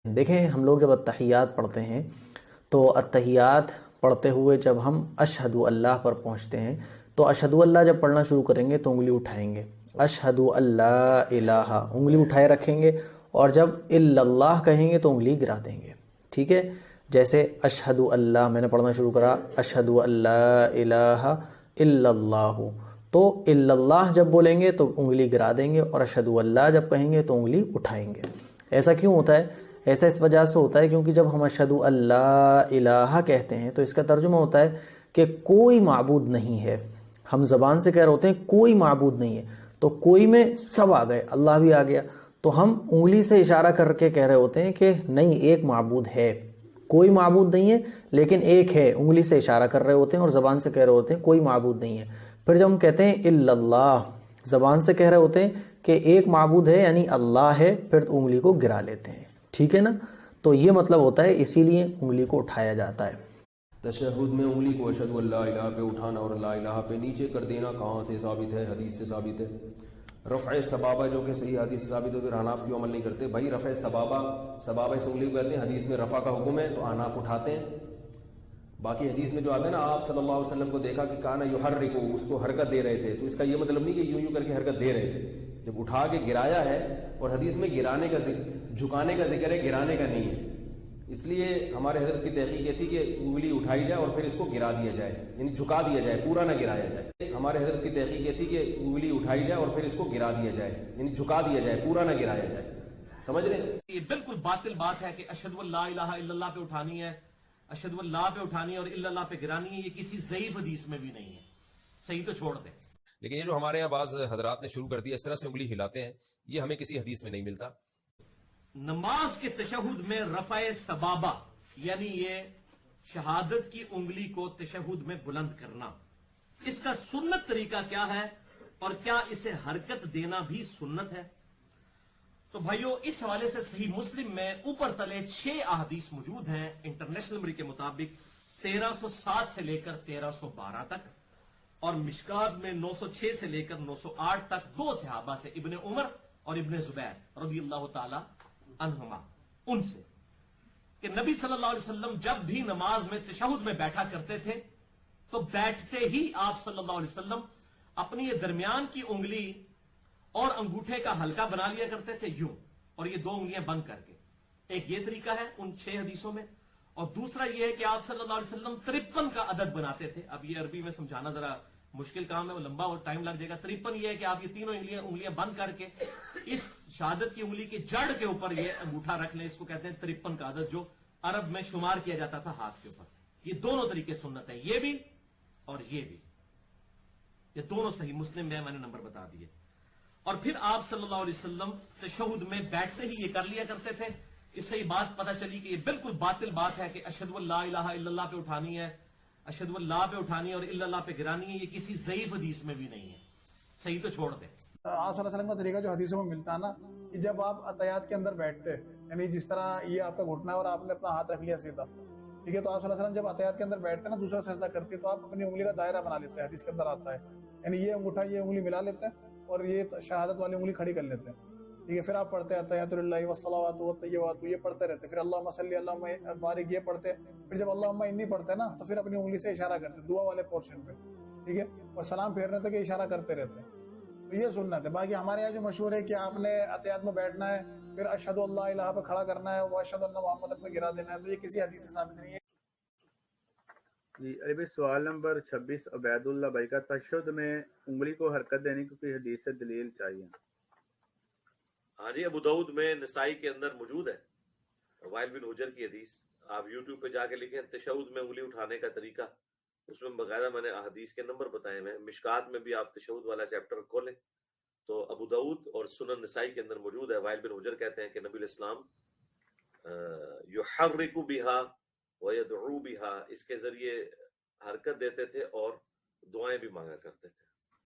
دیکھیں ہم لوگ جب التحیات پڑھتے ہیں تو التحیات پڑھتے ہوئے جب ہم اشہد اللہ پر پہنچتے ہیں تو اشہد اللہ جب پڑھنا شروع کریں گے تو انگلی اٹھائیں گے، اشہد اللہ الہ انگلی اٹھائے رکھیں گے، اور جب الا اللہ کہیں گے تو انگلی گرا دیں گے، ٹھیک ہے؟ جیسے اشہد اللہ میں نے پڑھنا شروع کرا، اشہد اللہ الہ الا اللہ، تو الا اللہ جب بولیں گے تو انگلی گرا دیں گے، اور اشہد اللہ جب کہیں گے تو انگلی اٹھائیں گے۔ ایسا کیوں ہوتا ہے؟ ایسا اس وجہ سے ہوتا ہے کیونکہ جب ہم اشہد اللہ الہ کہتے ہیں تو اس کا ترجمہ ہوتا ہے کہ کوئی معبود نہیں ہے۔ ہم زبان سے کہہ رہے ہوتے ہیں کوئی معبود نہیں ہے، تو کوئی میں سب آ گئے، اللہ بھی آ گیا، تو ہم انگلی سے اشارہ کر کے کہہ رہے ہوتے ہیں کہ نہیں، ایک معبود ہے، کوئی معبود نہیں ہے لیکن ایک ہے، انگلی سے اشارہ کر رہے ہوتے ہیں اور زبان سے کہہ رہے ہوتے ہیں کوئی معبود نہیں ہے۔ پھر جب ہم کہتے ہیں الا اللہ، زبان سے کہہ رہے ہوتے ہیں کہ ایک معبود ہے یعنی اللہ ہے، پھر انگلی کو گرا لیتے ہیں، ٹھیک ہے نا؟ تو یہ مطلب ہوتا ہے، اسی لیے انگلی کو اٹھایا جاتا ہے۔ تشہد میں انگلی کو اشہد اللہ الہ پہ اٹھانا اور لا الہ پہ نیچے کر دینا کہاں سے ثابت ہے؟ حدیث سے ثابت ہے۔ رفع سبابہ جو کہ صحیح حدیث سے ثابت ہے، پھر حناف کیوں عمل نہیں کرتے؟ بھائی رفع سبابہ، سبابہ سے انگلی کو کہتے ہیں، حدیث میں رفع کا حکم ہے تو حناف اٹھاتے ہیں۔ باقی حدیث میں جو آتا ہے نا، آپ صلی اللہ علیہ وسلم کو دیکھا کہ کانا یحرکو، اس کو حرکت دے رہے تھے، تو اس کا یہ مطلب نہیں کہ یوں یوں کر کے حرکت دے رہے تھے، جب اٹھا کے گرایا ہے، اور حدیث میں گرانے کا ذکر، جھکانے کا ذکر ہے، گرانے کا نہیں ہے۔ اس لیے ہمارے حضرت کی تحقیق یہ تھی کہ انگلی اٹھائی جائے اور پھر اس کو گرا دیا جائے، یعنی جھکا دیا جائے، پورا نہ گرایا جائے۔ ہمارے حضرت کی تحقیق یہ تھی کہ انگلی اٹھائی جائے اور پھر اس کو گرا دیا جائے، یعنی جھکا دیا جائے، پورا نہ گرایا جائے۔ سمجھ رہے ہیں؟ یہ بالکل باطل بات ہے کہ اشہد اللہ الہ الا اللہ پہ اٹھانی ہے، اشہد اللہ پہ اٹھانی ہے اور الا اللہ پہ گرانی ہے، یہ کسی ضعیف حدیث میں بھی نہیں ہے۔ صحیح تو چھوڑ دیں۔ لیکن یہ جو ہمارے یہاں بعض حضرات نے شروع کر دیا اس طرح سے انگلی ہلاتے ہیں، یہ ہمیں کسی حدیث میں نہیں ملتا۔ نماز کے تشہد میں رفع سبابہ یعنی یہ شہادت کی انگلی کو تشہد میں بلند کرنا، اس کا سنت طریقہ کیا ہے اور کیا اسے حرکت دینا بھی سنت ہے؟ تو بھائیو، اس حوالے سے صحیح مسلم میں اوپر تلے 6 احادیث موجود ہیں انٹرنیشنل نمبر کے مطابق 1307 سے لے کر 1312 تک، اور مشکات میں 906 سے لے کر 908 تک 2 صحابہ سے، ابن عمر اور ابن زبیر رضی اللہ تعالی عنہما، ان سے کہ نبی صلی اللہ علیہ وسلم جب بھی نماز میں تشہد میں بیٹھا کرتے تھے تو بیٹھتے ہی آپ صلی اللہ علیہ وسلم اپنی یہ درمیان کی انگلی اور انگوٹھے کا حلقہ بنا لیا کرتے تھے یوں، اور یہ 2 انگلیاں بند کر کے۔ ایک یہ طریقہ ہے ان 6 حدیثوں میں، اور دوسرا یہ ہے کہ آپ صلی اللہ علیہ وسلم 53 کا عدد بناتے تھے۔ اب یہ عربی میں سمجھانا ذرا مشکل کام ہے، وہ لمبا اور ٹائم لگ جائے گا۔ 53 یہ ہے کہ آپ یہ تینوں انگلیاں بند کر کے اس شہادت کی انگلی کی جڑ کے اوپر یہ انگوٹھا رکھ لیں، اس کو کہتے ہیں 53 کا عدد، جو عرب میں شمار کیا جاتا تھا ہاتھ کے اوپر۔ یہ دونوں طریقے سنت ہیں، یہ بھی اور یہ بھی، یہ دونوں صحیح مسلم میں نے نمبر بتا دیے۔ اور پھر آپ صلی اللہ علیہ وسلم تشہد میں بیٹھتے ہی یہ کر لیا کرتے تھے۔ اس سے یہ بات پتہ چلی کہ یہ بالکل باطل بات ہے کہ اشہد اللہ الہ الا اللہ پہ اٹھانی ہے، اشہد اللہ پہ اٹھانی ہے اور الا اللہ پہ گرانی ہے، یہ کسی ضعیف حدیث میں بھی نہیں ہے۔ صحیح تو چھوڑ دیں۔ آپ صلی اللہ علیہ وسلم کا طریقہ جو حدیثوں میں ملتا ہے نا، کہ جب آپ اتحیات کے اندر بیٹھتے، یعنی جس طرح یہ آپ کا گھٹنا ہے اور آپ نے اپنا ہاتھ رکھ لیا سیدھا، ٹھیک ہے، تو آپ صلی اللہ علیہ وسلم جب اتحیات کے اندر بیٹھتے ہیں نا، دوسرا سجدہ کرتے تو آپ اپنی انگلی کا دائرہ بنا لیتے ہیں، حدیث کے اندر آتا ہے، یعنی یہ انگوٹھا یہ انگلی ملا لیتے ہیں اور یہ شہادت والی انگلی کھڑی کر لیتے ہیں، ٹھیک ہے، پھر آپ پڑھتے ہیں التحیات للہ والصلوات والطیبات، یہ پڑھتے رہتے، پھر اللہم صلی اللہم بارک یہ پڑھتے، پھر جب اللہم انی پڑھتے ہیں نا تو پھر اپنی انگلی سے اشارہ کرتے دعا والے پورشن پہ، ٹھیک ہے، اور سلام پھیرنے تک اشارہ کرتے رہتے ہیں۔ تو یہ سنت ہے۔ باقی ہمارے یہاں جو مشہور ہے کہ آپ نے اتحیات میں بیٹھنا ہے، پھر اشہد اللہ الہ پہ کھڑا کرنا ہے، وہ اشہد اللہ محمد پہ گرا دینا ہے، تو یہ کسی حدیث سے ثابت نہیں ہے۔ جی عربی سوال نمبر 26 عبید اللہ بھائی کا، تشہد میں انگلی کو حرکت دینے کی کوئی حدیث سے دلیل چاہیے؟ ہاں جی، ابو داؤد میں، نسائی کے اندر موجود ہے وائل بن حجر کی حدیث۔ آپ یوٹیوب پہ جا کے لکھیں تشہد میں انگلی اٹھانے کا طریقہ، اس میں باقاعدہ میں نے احادیث کے نمبر بتائے ہیں۔ مشکات میں بھی آپ تشہد والا چیپٹر کھولیں تو ابو داؤد اور سنن نسائی کے اندر موجود ہے۔ وائل بن حجر کہتے ہیں کہ نبی علیہ السلام یحرک بہا ویدعو بہا، اس کے ذریعے حرکت دیتے تھے اور دعائیں بھی مانگا کرتے تھے۔